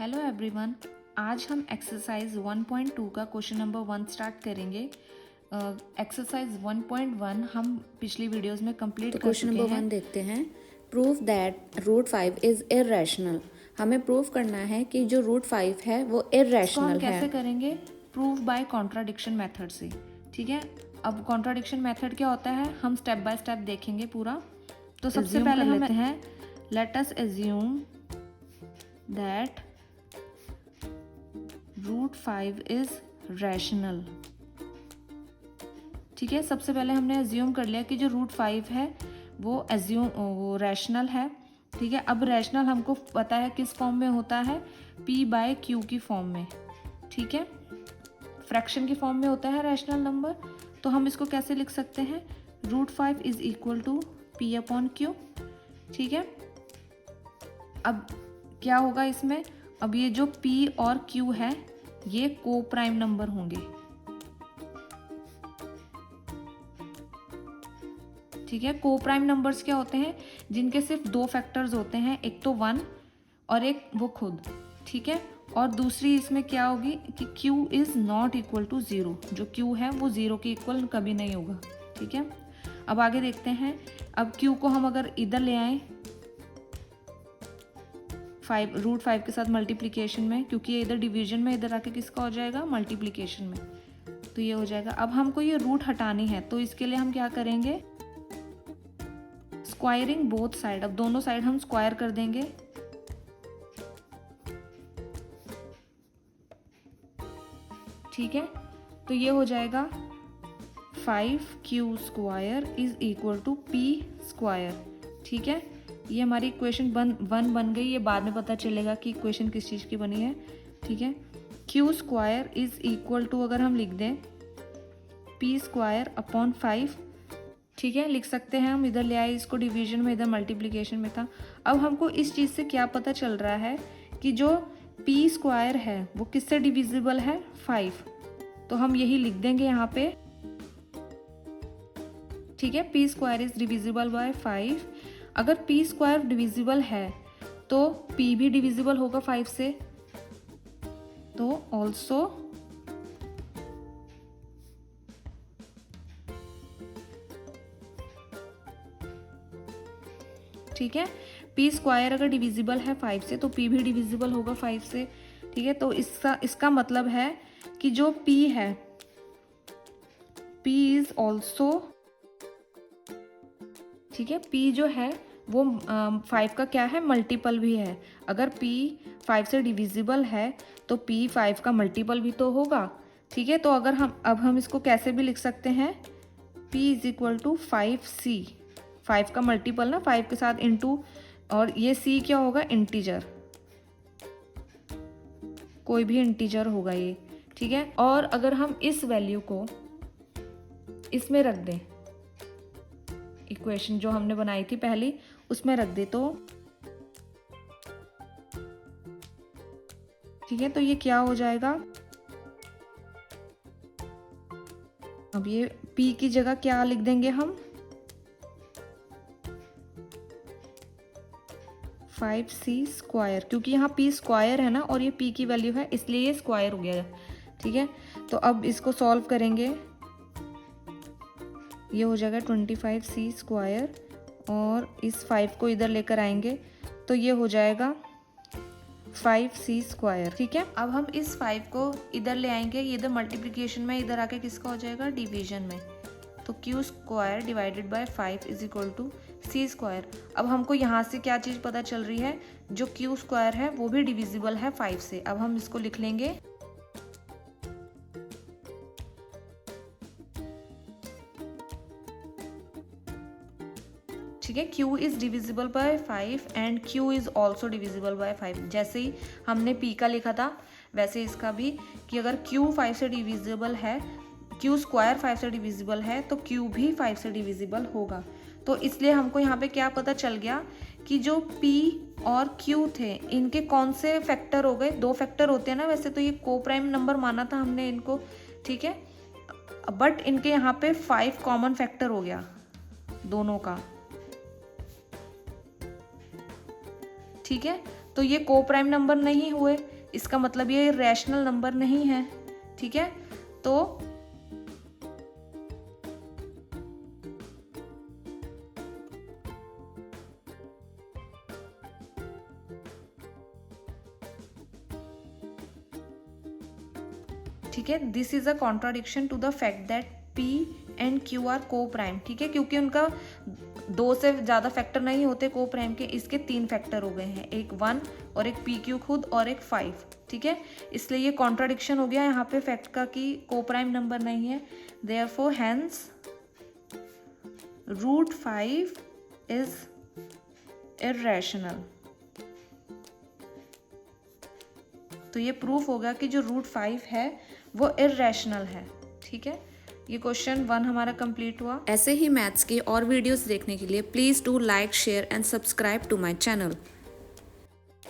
Hello everyone, आज हम exercise 1.2 का क्वेश्चन नंबर 1 स्टार्ट करेंगे। एक्सरसाइज 1.1 हम पिछली वीडियोस में कंप्लीट कर क्वेश्चन चुके नंबर हैं। 1 देखते हैं। Prove that root 5 is irrational. हमें प्रूव करना है कि जो रूट 5 है वो इसको हम इर्रेशनल है। कैसे करेंगे? प्रूव बाय कॉन्ट्राडिक्शन मेथड से। ठीक है, अब कॉन्ट्राडिक्शन मेथड क्या होता है हम स्टेप बाय स्टेप देखेंगे पूरा। तो सबसे Assume पहले कर हम लेते हैं let us assume that root 5 is rational. ठीक है, सबसे पहले हमने एज्यूम कर लिया कि जो रूट 5 है वो रैशनल है। ठीक है, अब रैशनल हमको पता है किस फॉर्म में होता है, p बाय क्यू की फॉर्म में। ठीक है, फ्रैक्शन की फॉर्म में होता है रैशनल नंबर। तो हम इसको कैसे लिख सकते हैं? Root 5 is equal to p upon q. ठीक है, अब क्या होगा इसमें? अब ये जो p और q है ये को प्राइम नंबर होंगे। ठीक है, को प्राइम नंबर्स क्या होते हैं? जिनके सिर्फ दो फैक्टर्स होते हैं, एक तो 1 और एक वो खुद। ठीक है, और दूसरी इसमें क्या होगी कि q is not equal to 0। जो q है वो 0 के इक्वल कभी नहीं होगा। ठीक है, अब आगे देखते हैं। अब q को हम अगर इधर ले आए रूट 5 के साथ मल्टीप्लिकेशन में, क्योंकि ये इधर डिवीजन में, इधर आके किसका हो जाएगा? मल्टीप्लिकेशन में। तो ये हो जाएगा। अब हमको ये रूट हटानी है, तो इसके लिए हम क्या करेंगे? Squaring both side. अब दोनों साइड हम स्क्वायर कर देंगे। ठीक है, तो ये हो जाएगा 5q square is equal to p square. ठीक है, ये हमारी इक्वेशन 1 बन गई। ये बाद में पता चलेगा कि इक्वेशन किस चीज़ की बनी है। ठीक है, q square is equal to, अगर हम लिख दें p स्क्वायर अपॉन 5। ठीक है, लिख सकते हैं हम। इधर ले आए इसको डिवीजन में, इधर मल्टीप्लिकेशन में था। अब हमको इस चीज़ से क्या पता चल रहा है कि जो p स्क्वायर है वो किससे डिविजिबल है? 5। तो हम यही लिख देंगे यहाँ पे। ठीक है, p square is divisible by 5। अगर p स्क्वायर डिविजिबल है तो p भी डिविजिबल होगा 5 से। तो ऑल्सो ठीक है, p स्क्वायर अगर डिविजिबल है 5 से तो p भी डिविजिबल होगा 5 से। ठीक है, तो इसका मतलब है कि जो p है, p इज ऑल्सो, ठीक है, p जो है वो 5 का क्या है? मल्टीपल भी है। अगर p 5 से डिविजिबल है तो p 5 का मल्टीपल भी तो होगा। ठीक है, तो अगर हम इसको कैसे भी लिख सकते हैं, p is equal to 5c। 5 का मल्टीपल ना 5 के साथ इंटू, और ये c क्या होगा? इंटीजर, कोई भी इंटीजर होगा ये। ठीक है, और अगर हम इस वैल्यू को इसमें रख दें, इक्वेशन जो हमने बनाई थी पहली उसमें रख दे, तो ठीक है, तो ये क्या हो जाएगा? अब ये p की जगह क्या लिख देंगे हम? 5c स्क्वायर, क्योंकि यहाँ p स्क्वायर है ना और ये p की वैल्यू है, इसलिए ये स्क्वायर हो गया। ठीक है, तो अब इसको सॉल्व करेंगे। ये हो जाएगा 25c स्क्वायर, और इस 5 को इधर लेकर आएंगे तो ये हो जाएगा 5c स्क्वायर। ठीक है, अब हम इस 5 को इधर ले आएंगे, ये इधर मल्टीप्लिकेशन में, इधर आके किसका हो जाएगा? डिवीजन में। तो q square divided by 5 is equal to c square. अब हमको यहाँ से क्या चीज़ पता चल रही है? जो q स्क्वायर है वो भी डिविजिबल है 5 से। अब हम इसको लिख लेंगे। ठीक है, q is divisible by 5 and q is also divisible by 5। जैसे ही हमने p का लिखा था वैसे इसका भी, कि अगर q 5 से डिविजिबल है, q स्क्वायर 5 से डिविजिबल है तो q भी 5 से डिविजिबल होगा। तो इसलिए हमको यहाँ पे क्या पता चल गया कि जो p और q थे इनके कौन से फैक्टर हो गए? 2 फैक्टर होते हैं ना वैसे तो, ये को प्राइम नंबर माना था हमने इनको। ठीक है, बट इनके यहाँ पे 5 कॉमन फैक्टर हो गया दोनों का। ठीक है, तो ये को प्राइम नंबर नहीं हुए, इसका मतलब ये रैशनल नंबर नहीं है, ठीक है। तो ठीक है, this is a contradiction to the fact that P and Q are coprime, ठीक है, क्योंकि उनका 2 से ज़्यादा फैक्टर नहीं होते को प्राइम के, इसके 3 फैक्टर हो गए हैं, एक 1 और एक PQ खुद और एक 5, ठीक है। इसलिए ये कॉन्ट्राडिक्शन हो गया यहाँ पे फैक्ट का कि को प्राइम नंबर नहीं है। Therefore hence root 5 is irrational. तो ये प्रूफ होगा कि जो रूट 5 है वो इर्रेशनल है, ठीक है। ये क्वेश्चन 1 हमारा कंप्लीट हुआ। ऐसे ही मैथ्स के और वीडियोस देखने के लिए please do like, share and subscribe to my channel.